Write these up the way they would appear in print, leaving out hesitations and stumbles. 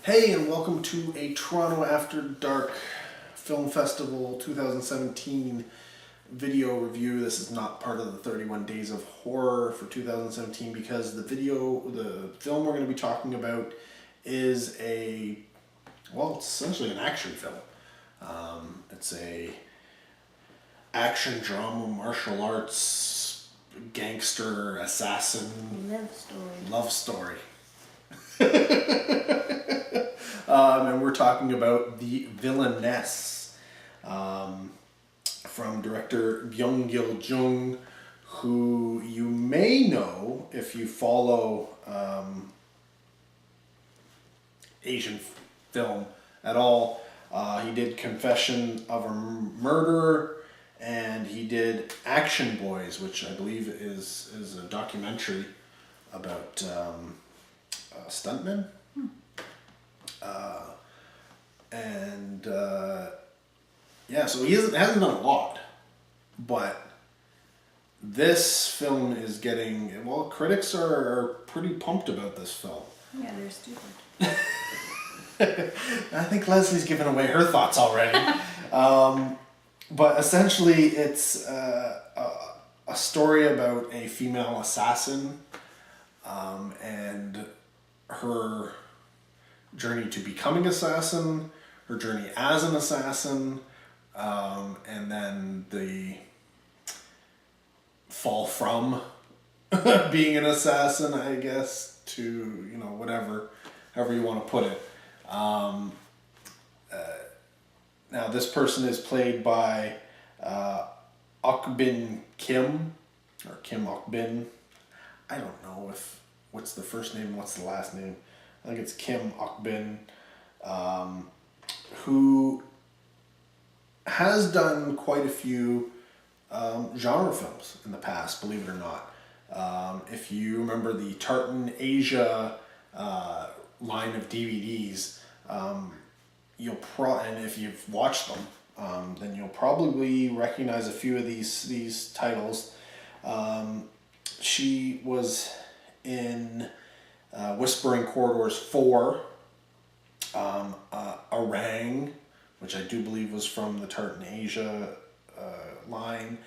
Hey, and welcome to a Toronto After Dark Film Festival 2017 video review. This is not part of the 31 Days of Horror for 2017 because the film we're going to be talking about is it's essentially an action film. It's a action drama, martial arts, gangster, assassin, love story. And we're talking about the Villainess from director Byung-gil Jung, who you may know if you follow Asian film at all. He did Confession of a Murderer, and he did Action Boys, which I believe is a documentary about stuntmen. So he hasn't done a lot, but this film is getting, critics are pretty pumped about this film. Yeah, they're stupid. I think Leslie's given away her thoughts already. But essentially it's a story about a female assassin and her journey to becoming assassin, her journey as an assassin, and then the fall from being an assassin, I guess, to, however you want to put it. Now this person is played by Ok-bin Kim, or Kim Ok-bin. I don't know what's the first name and what's the last name. I think it's Kim Ok-bin, who has done quite a few genre films in the past, believe it or not. If you remember the Tartan Asia line of DVDs, and if you've watched them, then you'll probably recognize a few of these titles. She was in Whispering Corridors 4, Orang, which I do believe was from the Tartan Asia line,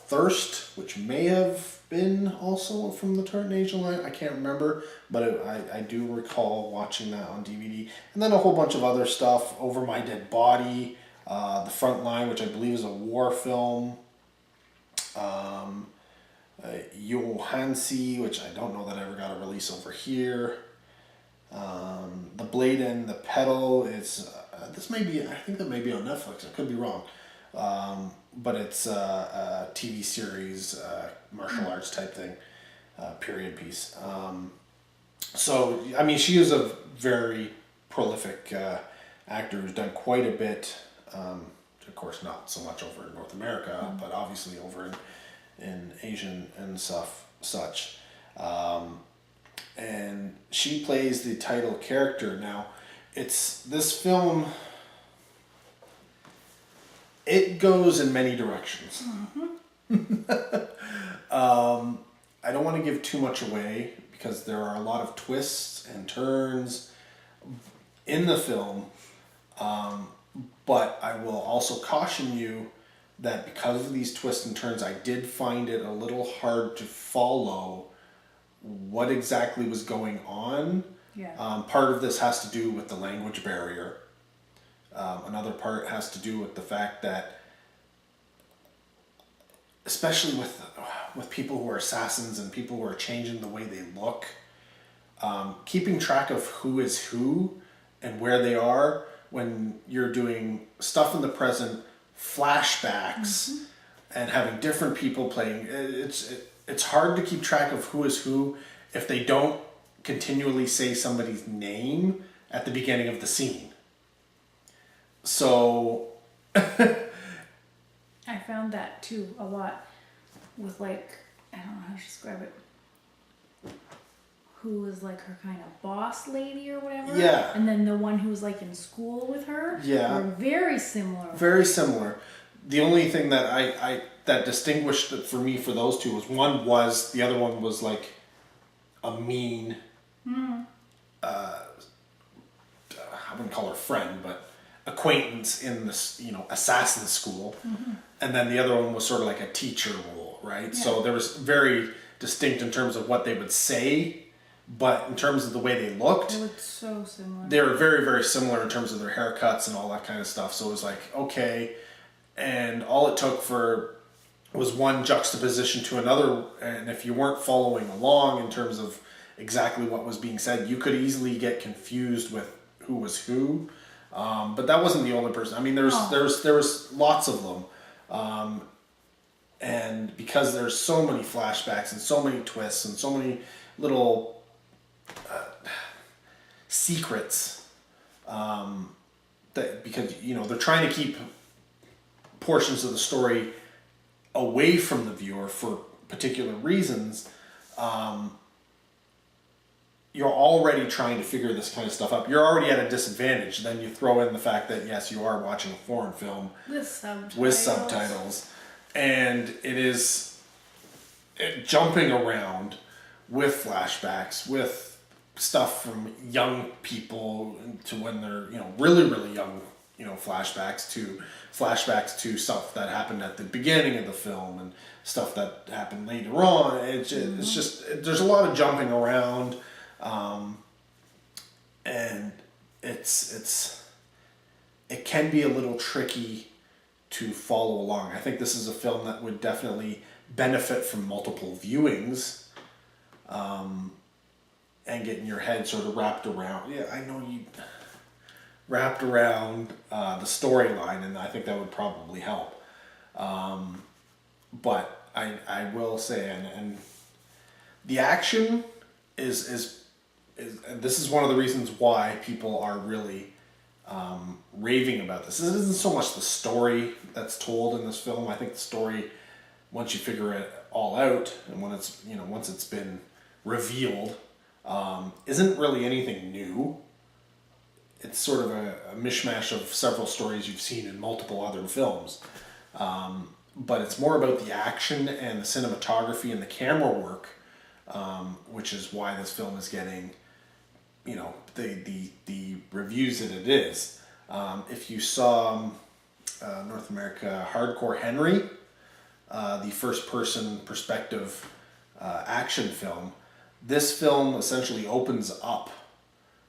Thirst, which may have been also from the Tartan Asia line, I can't remember, but I do recall watching that on DVD, and then a whole bunch of other stuff, Over My Dead Body, The Front Line, which I believe is a war film, Yohansi, which I don't know that ever got a release over here. The Blade and the Pedal is I think that may be on Netflix. I could be wrong, but it's a TV series, martial arts type thing, period piece. She is a very prolific actor who's done quite a bit. Of course, not so much over in North America, but obviously over in Asian and such. And she plays the title character. Now, this film, it goes in many directions. I don't want to give too much away because there are a lot of twists and turns in the film, but I will also caution you that because of these twists and turns, I did find it a little hard to follow what exactly was going on. Yeah. Part of this has to do with the language barrier. Another part has to do with the fact that, especially with people who are assassins and people who are changing the way they look, keeping track of who is who and where they are when you're doing stuff in the present, flashbacks, and having different people playing, it's hard to keep track of who is who if they don't continually say somebody's name at the beginning of the scene. So I found that too a lot with, I don't know how to describe it, who was her kind of boss lady or whatever. Yeah. And then the one who was in school with her. Yeah. Were very similar. Very similar. The only thing that that distinguished it for me for those two was the other one was a mean wouldn't call her friend, but acquaintance in this, assassin school. And then the other one was sort of like a teacher role, right? Yeah. So there was very distinct in terms of what they would say, but in terms of the way they looked, They looked so similar. they were very, very similar in terms of their haircuts and all that kind of stuff. So it was like, okay. And all it took was one juxtaposition to another. And if you weren't following along in terms of exactly what was being said, you could easily get confused with who was who. But that wasn't the only person. I mean, there was lots of them. And because there's so many flashbacks and so many twists and so many little secrets, that because they're trying to keep portions of the story away from the viewer for particular reasons, you're already trying to figure this kind of stuff up. You're already at a disadvantage. Then you throw in the fact that yes, you are watching a foreign film with subtitles, and it is jumping around with flashbacks, with stuff from young people to when they're really, really young, flashbacks to stuff that happened at the beginning of the film and stuff that happened later on. It's just there's a lot of jumping around, and it can be a little tricky to follow along. I think this is a film that would definitely benefit from multiple viewings, and getting your head sort of wrapped around. Yeah, I know you wrapped around the storyline, and I think that would probably help. But I will say, and the action is this is one of the reasons why people are really raving about this. It isn't so much the story that's told in this film. I think the story, once you figure it all out, and when it's once it's been revealed, isn't really anything new. It's sort of a mishmash of several stories you've seen in multiple other films. But it's more about the action and the cinematography and the camera work, which is why this film is getting, the reviews that it is. If you saw North America Hardcore Henry, the first-person perspective action film, this film essentially opens up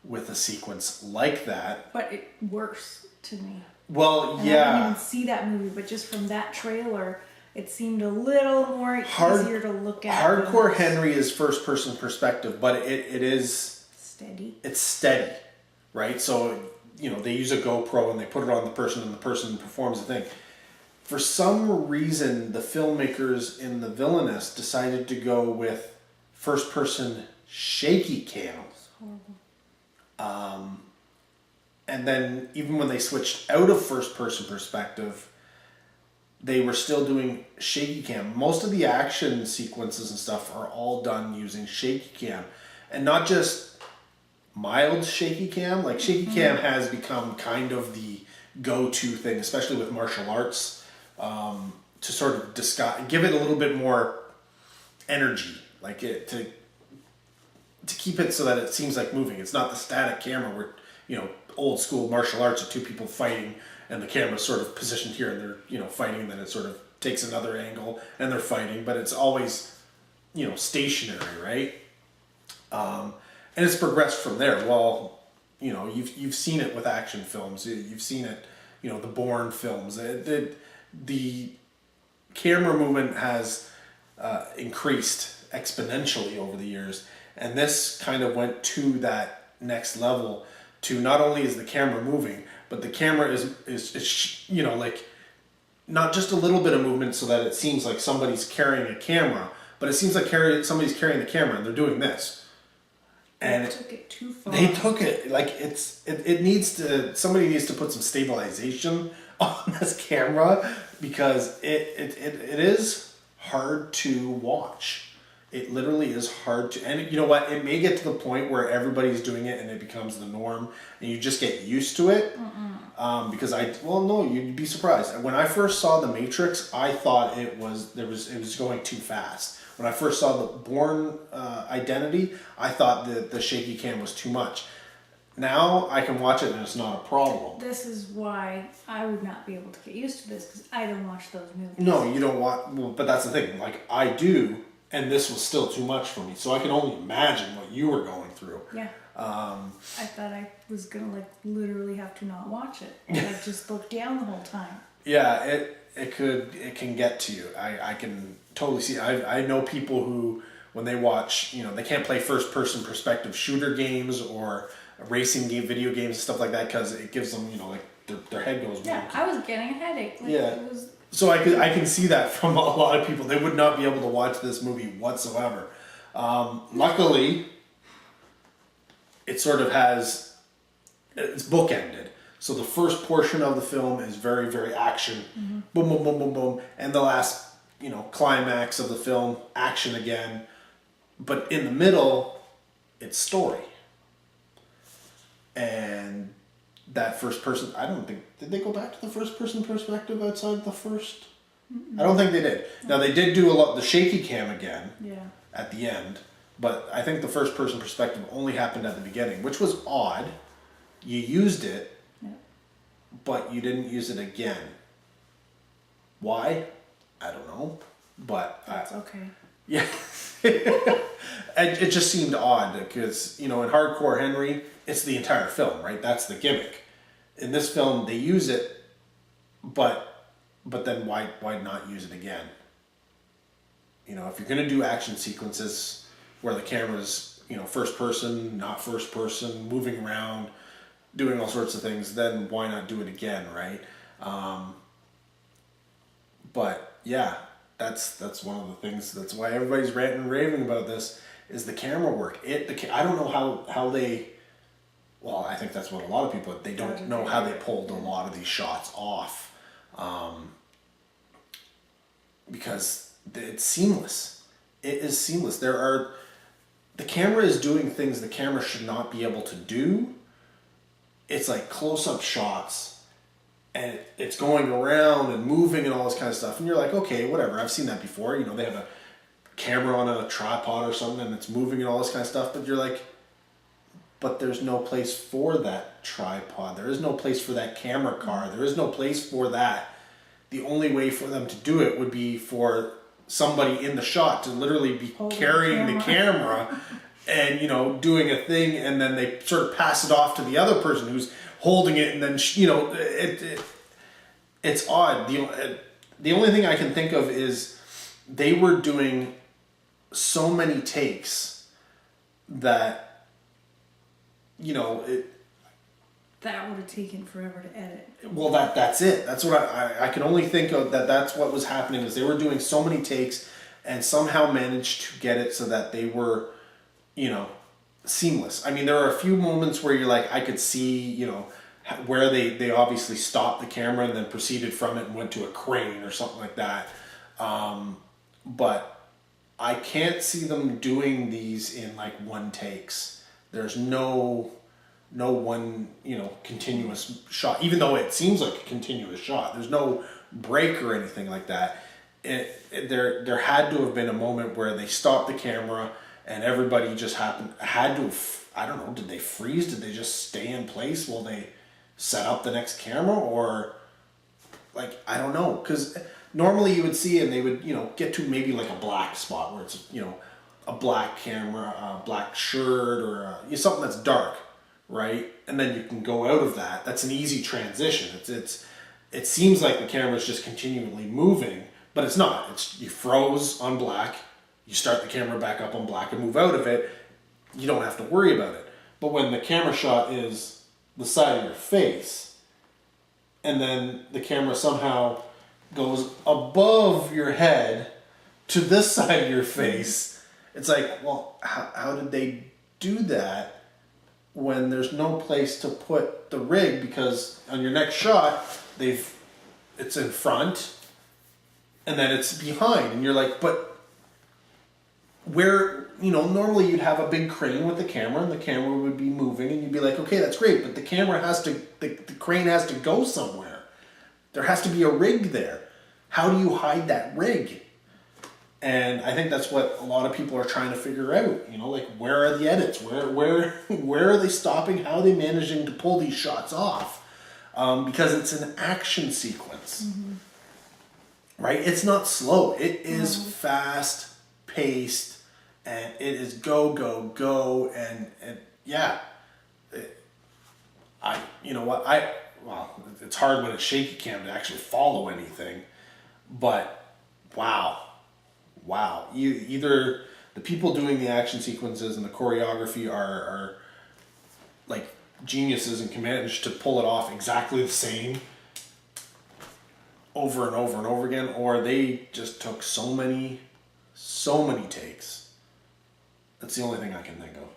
with a sequence like that. But it worse to me. Well, and yeah. I didn't even see that movie, but just from that trailer, it seemed a little more easier to look at. Hardcore Henry is first-person perspective, but it is steady. It's steady, right? So they use a GoPro and they put it on the person, and the person performs the thing. For some reason, the filmmakers in the Villainess decided to go with first-person shaky cam. It's horrible. And then even when they switched out of first-person perspective, they were still doing shaky cam. Most of the action sequences and stuff are all done using shaky cam. And not just mild shaky cam. Like, shaky cam has become kind of the go-to thing, especially with martial arts, to sort of give it a little bit more energy. Like, to keep it so that it seems like moving. It's not the static camera where, old school martial arts are two people fighting and the camera's sort of positioned here and they're, fighting, and then it sort of takes another angle and they're fighting, but it's always, stationary, right? And it's progressed from there. Well, you've seen it with action films. You've seen it, the Bourne films. The camera movement has increased exponentially over the years. And this kind of went to that next level, to not only is the camera moving, but the camera is like not just a little bit of movement so that it seems like somebody's carrying a camera, but it seems like somebody's carrying the camera and they're doing this. And they took it too far. They took it like it needs to. Somebody needs to put some stabilization on this camera, because it is hard to watch. It literally is hard to, and you know what? It may get to the point where everybody's doing it and it becomes the norm, and you just get used to it. Because you'd be surprised. When I first saw The Matrix, I thought it was going too fast. When I first saw the Bourne Identity, I thought that the shaky cam was too much. Now I can watch it and it's not a problem. This is why I would not be able to get used to this because I don't watch those movies. No, you don't want. Well, but that's the thing. Like I do, and this was still too much for me. So I can only imagine what you were going through. Yeah. I thought I was gonna like literally have to not watch it. Like just look down the whole time. Yeah, it can get to you. I can totally see. I know people who when they watch, they can't play first person perspective shooter games or racing video games and stuff like that because it gives them, like their head goes. Yeah, weak. I was getting a headache. Like, Yeah. It was... So I can see that from a lot of people. They would not be able to watch this movie whatsoever. Luckily, it sort of it's bookended. So the first portion of the film is very, very action, boom, boom, boom, boom, boom, and the last, climax of the film, action again. But in the middle, it's story. And that first person, I don't think, did they go back to the first person perspective outside the first? I don't think they did. Now they did do the shaky cam again at the end, but I think the first person perspective only happened at the beginning, which was odd. You used it, but you didn't use it again. Why? I don't know, but That's okay. Yeah. It just seemed odd because, in Hardcore Henry, it's the entire film, right? That's the gimmick. In this film, they use it, but then why not use it again? If you're going to do action sequences where the camera's, first person, not first person, moving around, doing all sorts of things, then why not do it again, right? But yeah, that's one of the things. That's why everybody's ranting and raving about this is the camera work. I don't know how they. Well, I think that's what a lot of people. They don't know how they pulled a lot of these shots off, because it's seamless. It is seamless. The camera is doing things the camera should not be able to do. It's like close-up shots, and it's going around and moving and all this kind of stuff. And you're like, okay, whatever. I've seen that before. They have a camera on a tripod or something, and it's moving and all this kind of stuff. But you're like, but there's no place for that tripod. There is no place for that camera car. There is no place for that. The only way for them to do it would be for somebody in the shot to literally be carrying the camera and, doing a thing, and then they sort of pass it off to the other person who's holding it, and then, it's odd. The only thing I can think of is they were doing so many takes that, that would have taken forever to edit. Well, that's it. That's what I can only think of. That's what was happening is they were doing so many takes and somehow managed to get it so that they were, seamless. I mean, there are a few moments where you're like, I could see, where they obviously stopped the camera and then proceeded from it and went to a crane or something like that. But I can't see them doing these in like one takes. There's no one, continuous shot, even though it seems like a continuous shot. There's no break or anything like that. There had to have been a moment where they stopped the camera and everybody just had to, I don't know, did they freeze? Did they just stay in place while they set up the next camera? Or, like, I don't know. Because normally you would see and they would, get to maybe like a black spot where it's, a black camera, a black shirt, or something that's dark, right? And then you can go out of that. That's an easy transition. It seems like the camera is just continually moving, but it's not. You froze on black, you start the camera back up on black and move out of it. You don't have to worry about it. But when the camera shot is the side of your face, and then the camera somehow goes above your head to this side of your face, it's like, well, how did they do that when there's no place to put the rig? Because on your next shot, it's in front, and then it's behind, and you're like, but where, normally you'd have a big crane with the camera, and the camera would be moving, and you'd be like, okay, that's great, but the crane has to go somewhere. There has to be a rig there. How do you hide that rig? And I think that's what a lot of people are trying to figure out. You know, like, where are the edits? Where are they stopping? How are they managing to pull these shots off? Because it's an action sequence, right? It's not slow. It is fast paced, and it is go go go, and yeah. You know what, well, it's hard when it's shaky cam to actually follow anything, but wow. Either the people doing the action sequences and the choreography are like geniuses and can manage to pull it off exactly the same over and over and over again, or they just took so many takes. That's the only thing I can think of.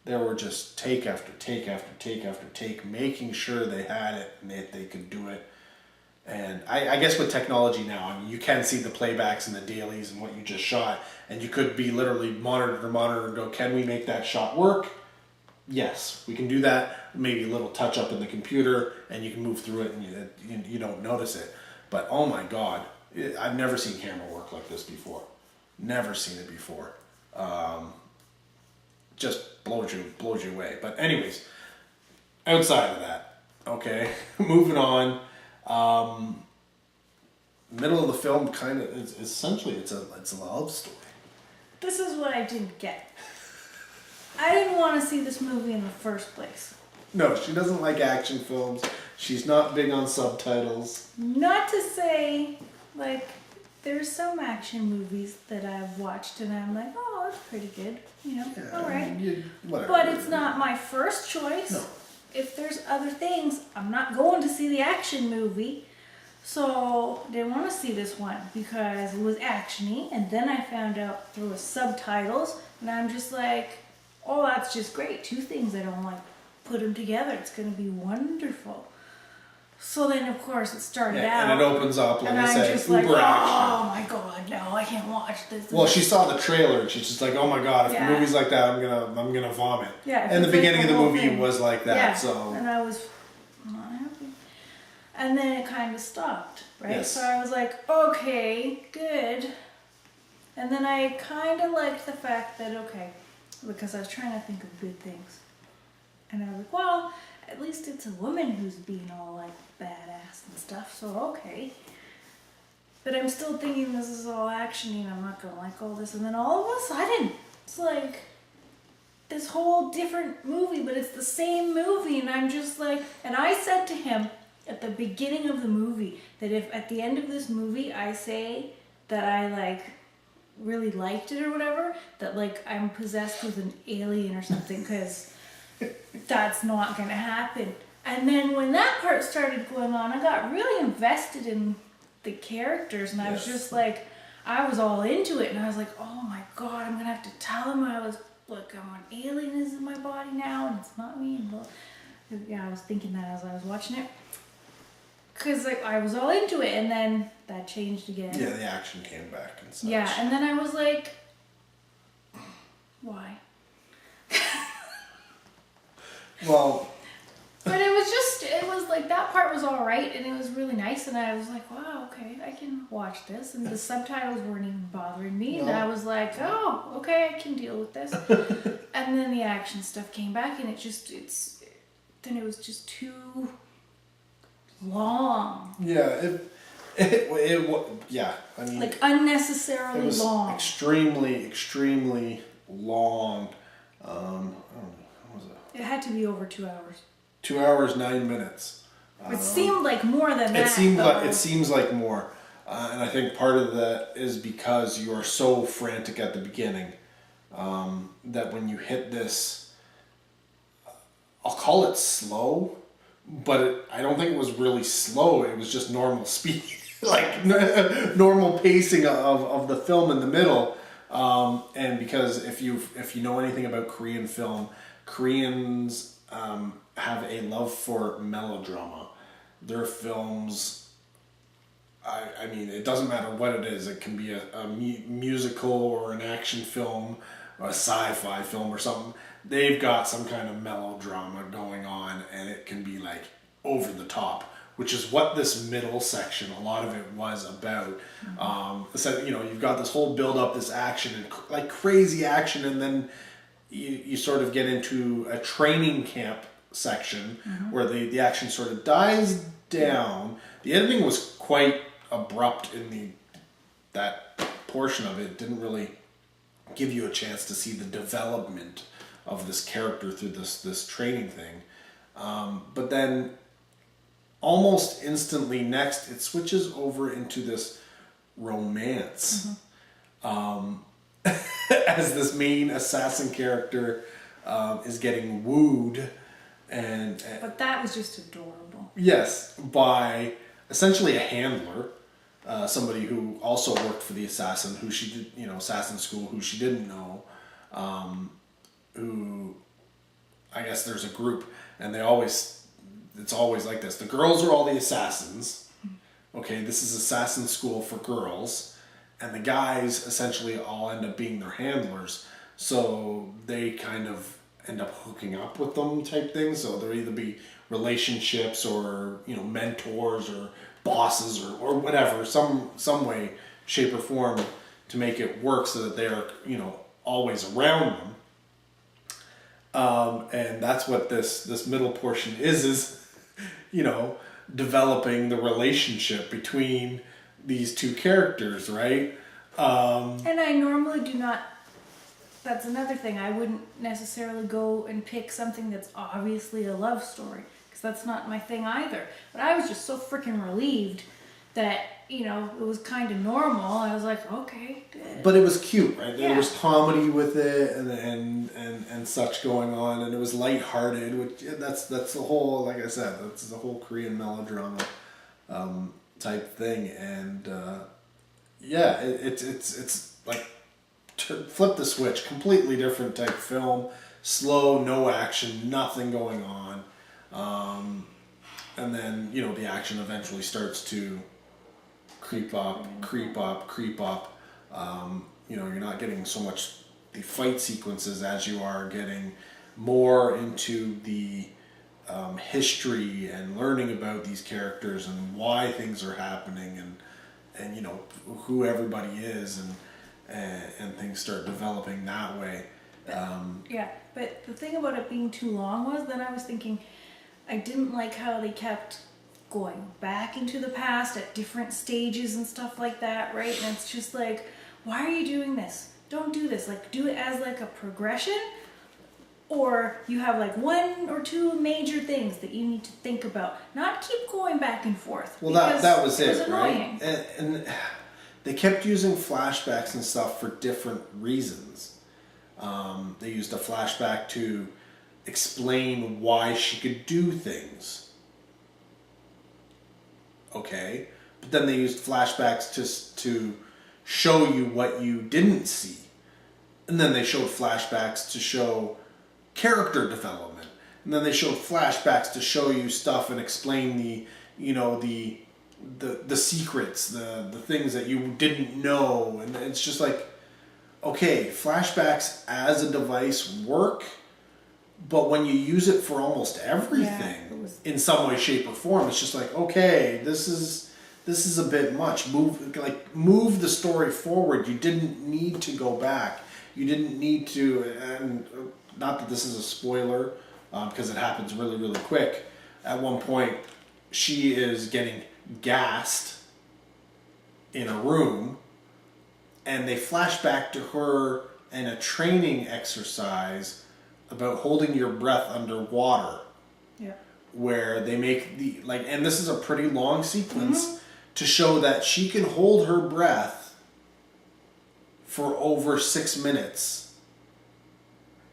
There were just take after take after take after take, making sure they had it and that they could do it. And I guess with technology now, I mean, you can see the playbacks and the dailies and what you just shot, and you could be literally monitor to monitor and go, can we make that shot work? Yes, we can do that. Maybe a little touch up in the computer, and you can move through it, and you don't notice it. But oh my God, I've never seen camera work like this before. Never seen it before. Just blows you away. But anyways, outside of that, okay, moving on. Middle of the film kind of is essentially it's a love story. This is what I didn't get. I didn't want to see this movie in the first place. No, she doesn't like action films. She's not big on subtitles. Not to say, like, there's some action movies that I've watched and I'm like, oh, that's pretty good. You know, Yeah, all right. Whatever. But it's not my first choice. No. If there's other things, I'm not going to see the action movie. So I didn't want to see this one because it was actiony, and then I found out there was subtitles, and I'm just like, oh, that's just great. Two things I don't like. Put them together. It's going to be wonderful. So then, of course, it started out. And it opens up, like and I I'm said, just uber like, action. oh my God, no, I can't watch this. Well, she saw the trailer and she's just like, "Oh my God! If the movie's like that, I'm gonna vomit." Yeah. And the it's beginning like of the whole movie thing. was like that. Yeah. So. And I was not happy. And then it kind of stopped, right? Yes. So I was like, okay, good. And then I kind of liked the fact that, okay, because I was trying to think of good things. And I was like, well, at least it's a woman who's being all like badass and stuff, so okay. But I'm still thinking this is all action and I'm not gonna like all this. And then all of a sudden, it's like this whole different movie, but it's the same movie. And I'm just like, and I said to him at the beginning of the movie that if at the end of this movie I say that I like really liked it or whatever, that like I'm possessed with an alien or something, because that's not gonna happen. And then when that part started going on, I got really invested in the characters, and I was just like, I was all into it, and I was like, oh my God, I'm gonna have to tell him I was like, I'm an alien is in my body now, and it's not me. And yeah, I was thinking that as I was watching it, because like I was all into it, and then that changed again. Yeah, the action came back and such. Yeah, and then I was like, why? Well. But it was like that part was all right, and it was really nice, and I was like, wow, okay, I can watch this, and the subtitles weren't even bothering me, and I was like, oh, okay, I can deal with this. And then the action stuff came back, and then it was just too long. Yeah, yeah, I mean, like unnecessarily it was long. extremely long. I don't know, what was it? It had to be over 2 hours. 2 hours 9 minutes. It seemed like more than that. It seems like more, and I think part of that is because you are so frantic at the beginning that when you hit this, I'll call it slow, but I don't think it was really slow. It was just normal speed, like normal pacing of the film in the middle. And because if you know anything about Korean film, Koreans have a love for melodrama. Their films, I mean, it doesn't matter what it is. It can be a musical or an action film or a sci-fi film or something. They've got some kind of melodrama going on, and it can be like over the top. which is what this middle section, a lot of it was about. So, you know, you've got this whole build up, this action, and like crazy action, and then you sort of get into a training camp section where the action sort of dies down. The editing was quite abrupt in that portion of it. It didn't really give you a chance to see the development of this character through this training thing. But then almost instantly next it switches over into this romance. As this main assassin character is getting wooed but that was just adorable. yes, by essentially a handler, somebody who also worked for the assassin, who she did, you know, assassin school, who she didn't know, who I guess there's a group, and it's always like this. The girls are all the assassins. Okay, this is assassin school for girls, and the guys essentially all end up being their handlers. So they kind of end up hooking up with them type thing. So there'll either be relationships or, you know, mentors or bosses or whatever, some way, shape or form to make it work so that they're, you know, always around them. And that's what this middle portion is, you know, developing the relationship between these two characters, right? And I normally do not. That's another thing. I wouldn't necessarily go and pick something that's obviously a love story, because that's not my thing either. But I was just so freaking relieved that, you know, it was kind of normal. I was like, okay, good. But it was cute, right? Yeah. There was comedy with it and such going on, and it was lighthearted, which that's the whole, like I said, that's the whole Korean melodrama type thing. And yeah, it's like flip the switch, completely different type film, slow, no action, nothing going on, and then, you know, the action eventually starts to creep up. You know, you're not getting so much the fight sequences as you are getting more into the history and learning about these characters and why things are happening and you know, who everybody is, and things start developing that way. Yeah, but the thing about it being too long was that I was thinking I didn't like how they kept going back into the past at different stages and stuff like that, right? And it's just like, why are you doing this? Don't do this. Like, do it as like a progression, or you have like one or two major things that you need to think about, not keep going back and forth. Well, that was it, annoying. right? And they kept using flashbacks and stuff for different reasons. They used a flashback to explain why she could do things. Okay, but then they used flashbacks to show you what you didn't see, and then they showed flashbacks to show character development, and then they showed flashbacks to show you stuff and explain the secrets, the things that you didn't know. And it's just like, okay, flashbacks as a device work, but when you use it for almost everything in some way, shape, or form, it's just like, okay, this is a bit much. Move the story forward. You didn't need to go back. You didn't need to, and not that this is a spoiler, because it happens really, really quick. At one point, she is getting gassed in a room, and they flash back to her in a training exercise about holding your breath underwater. Yeah. Where they make and this is a pretty long sequence to show that she can hold her breath for over 6 minutes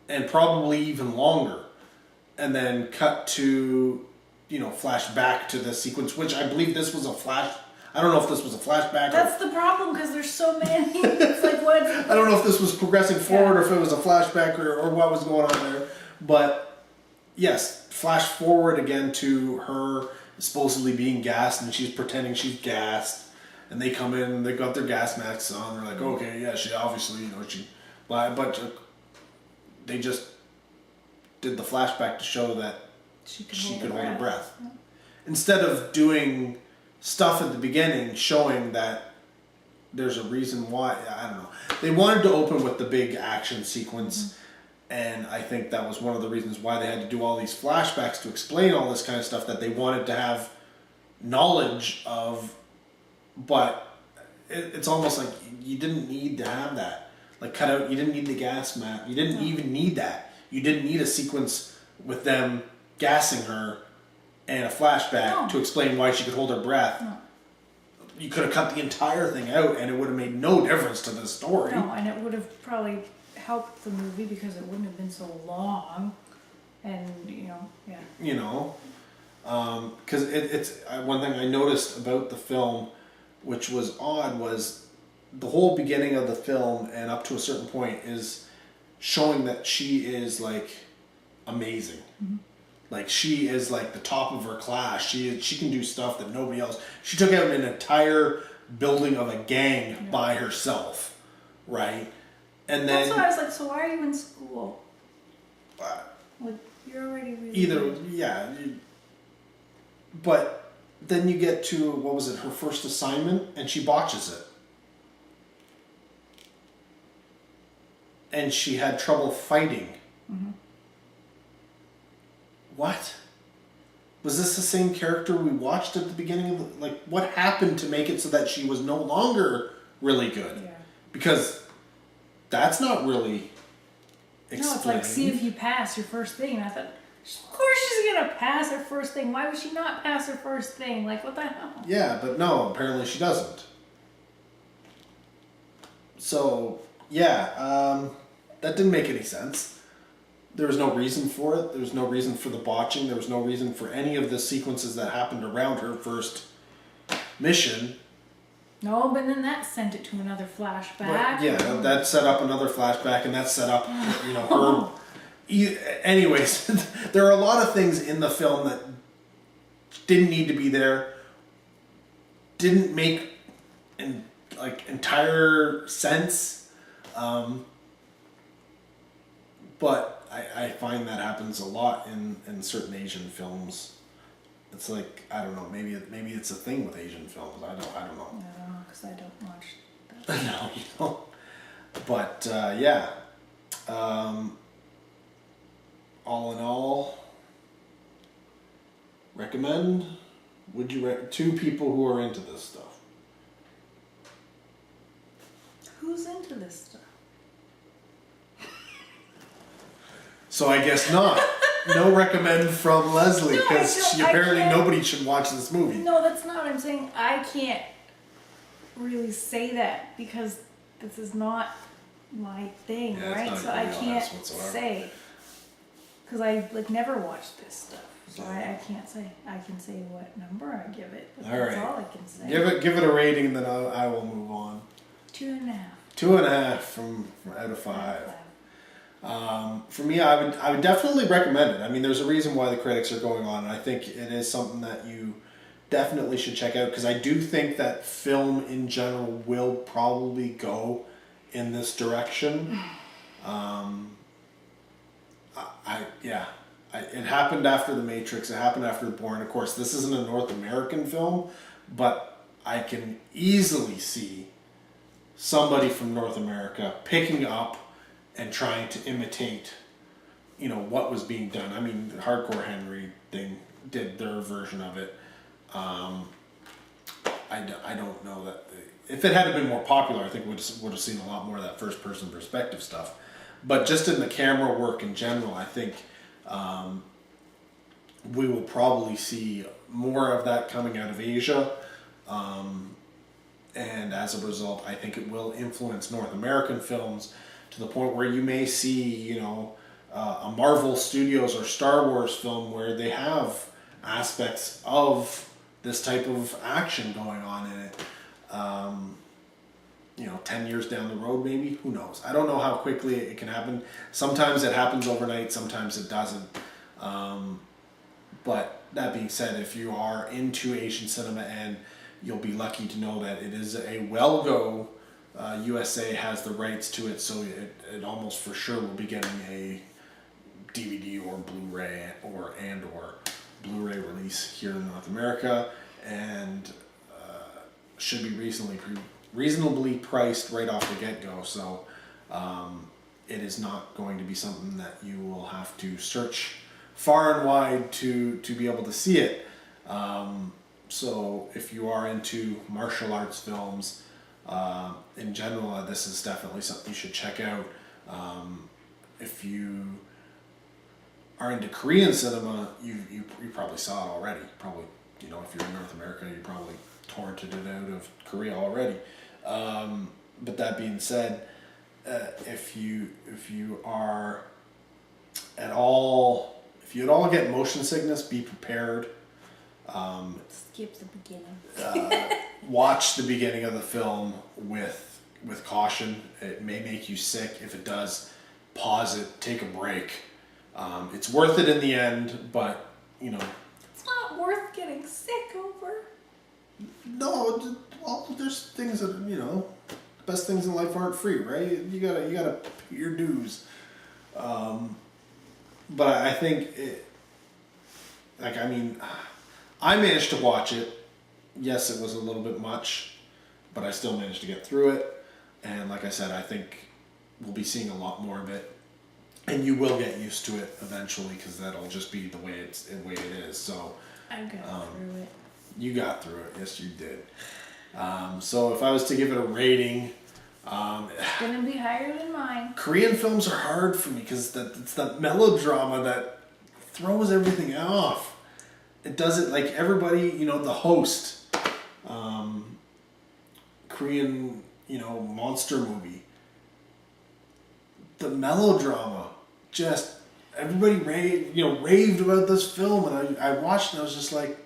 and probably even longer, and then cut to, you know, flash back to the sequence, which I believe this was a flash. I don't know if this was a flashback. That's the problem, because there's so many. It's like, what? I don't know if this was progressing forward or if it was a flashback or what was going on there. But yes, flash forward again to her supposedly being gassed, and she's pretending she's gassed. And they come in and they got their gas masks on. They're like, okay, yeah, she obviously, you know, but they just did the flashback to show that she could hold her breath. Yeah. instead of doing stuff at the beginning showing that there's a reason why, I don't know. They wanted to open with the big action sequence, and I think that was one of the reasons why they had to do all these flashbacks to explain all this kind of stuff that they wanted to have knowledge of, but it's almost like you didn't need to have that. Like, cut out, you didn't need the gas map. You didn't even need that. You didn't need a sequence with them gassing her and a flashback to explain why she could hold her breath. No. You could have cut the entire thing out and it would have made no difference to the story. No, and it would have probably helped the movie because it wouldn't have been so long. And, Because it's one thing I noticed about the film, which was odd, was the whole beginning of the film and up to a certain point is showing that she is like amazing. Mm-hmm. Like she is like the top of her class. She can do stuff that nobody else. She took out an entire building of a gang by herself, right? And then that's why I was like, so why are you in school? Like you're already really good. But then you get to what was it? Her first assignment, and she botches it. And she had trouble fighting. Mm-hmm. What? Was this the same character we watched at the beginning of the, like, what happened to make it so that she was no longer really good? Yeah. Because that's not really explained. No, it's like, see if you pass your first thing. And I thought, of course she's going to pass her first thing. Why would she not pass her first thing? Like, what the hell? Yeah, but no, apparently she doesn't. So, yeah, that didn't make any sense. There was no reason for it. There was no reason for the botching. There was no reason for any of the sequences that happened around her first mission. No, but then that sent it to another flashback. But, yeah, that set up another flashback, and that set up, her... Anyways, there are a lot of things in the film that didn't need to be there, didn't make entire sense, but I find that happens a lot in certain Asian films. It's like, I don't know, maybe it's a thing with Asian films. I don't know. I don't know because I don't watch that. No, you don't. But yeah. All in all, recommend? Would you to people who are into this stuff? Who's into this stuff? So I guess not. No recommend from Leslie, because apparently nobody should watch this movie. No, that's not what I'm saying. I can't really say that because this is not my thing, right? So I can't say. Because I never watched this stuff, so I can't say. I can say what number I give it, but that's all I can say. Give it a rating, and then I will move on. 2.5. 2.5 from out of 5. For me, I would definitely recommend it. I mean, there's a reason why the critics are going on, and I think it is something that you definitely should check out, because I do think that film in general will probably go in this direction. It happened after The Matrix. It happened after The Bourne. Of course, this isn't a North American film, but I can easily see somebody from North America picking up and trying to imitate, what was being done. I mean, Hardcore Henry did their version of it. I don't know that if it had been more popular, I think we would have seen a lot more of that first-person perspective stuff. But just in the camera work in general, I think we will probably see more of that coming out of Asia. And as a result, I think it will influence North American films to the point where you may see, a Marvel Studios or Star Wars film where they have aspects of this type of action going on in it. 10 years down the road, maybe. Who knows? I don't know how quickly it can happen. Sometimes it happens overnight, sometimes it doesn't. But that being said, if you are into Asian cinema, and you'll be lucky to know that it is a well-go, USA has the rights to it, so it almost for sure will be getting a DVD or Blu-ray or Blu-ray release here in North America, and should be reasonably priced right off the get-go. So it is not going to be something that you will have to search far and wide to be able to see it. So if you are into martial arts films in general, this is definitely something you should check out. If you are into Korean cinema, you probably saw it already. Probably, you know, if you're in North America, you probably torrented it out of Korea already. But that being said, if you are at all, if you at all get motion sickness, be prepared. Skip the beginning. Watch the beginning of the film with caution. It may make you sick. If it does, pause it, take a break. It's worth it in the end, but you know. It's not worth getting sick over. No, well, there's things that, you know, best things in life aren't free, right? You gotta pay your dues. But I think I managed to watch it. Yes, it was a little bit much, but I still managed to get through it. And like I said, I think we'll be seeing a lot more of it, and you will get used to it eventually, because that'll just be the way it is. So I got through it. you got through it. Yes, you did. So if I was to give it a rating, It's gonna be higher than mine. Korean films are hard for me because it's that melodrama that throws everything off. It does it like everybody, you know, the host, Korean, you know, monster movie. The melodrama, just everybody raved about this film, and I watched and I was just like,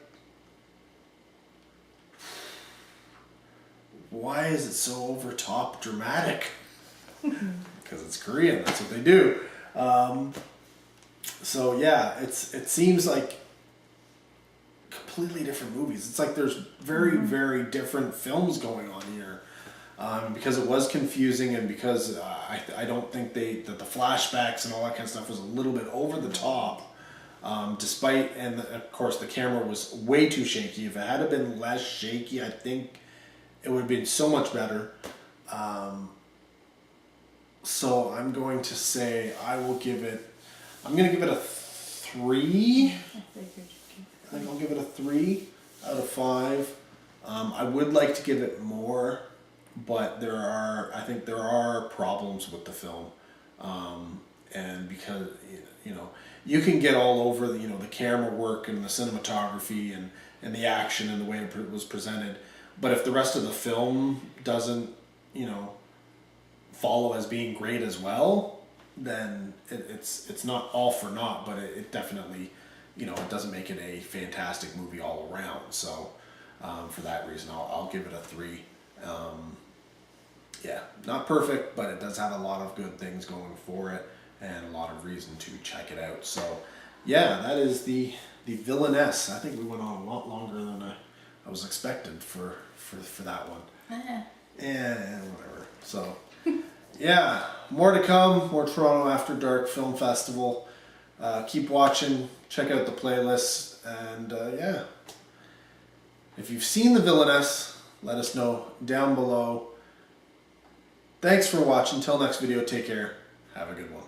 why is it so over top dramatic? Because it's Korean, that's what they do. So yeah, it seems like completely different movies. It's like there's very, very different films going on here. Because it was confusing, and because I don't think that the flashbacks and all that kind of stuff was a little bit over the top. And of course the camera was way too shaky. If it had been less shaky, I think it would have been so much better. So I'm going to say I'm going to give it a 3. I think I'll give it a 3 out of 5. I would like to give it more, but I think there are problems with the film. And because, you know, you can get all over the camera work and the cinematography and the action and the way it was presented. But if the rest of the film doesn't, you know, follow as being great as well, then it's not all for naught, but it definitely, you know, it doesn't make it a fantastic movie all around. So for that reason, I'll give it a 3. Yeah, not perfect, but it does have a lot of good things going for it and a lot of reason to check it out. So yeah, that is the Villainess. I think we went on a lot longer than I was expected for that one. Yeah, whatever. So yeah, more to come. More Toronto After Dark Film Festival. Keep watching. Check out the playlist. And yeah, if you've seen the Villainess, let us know down below. Thanks for watching. Till next video, take care. Have a good one.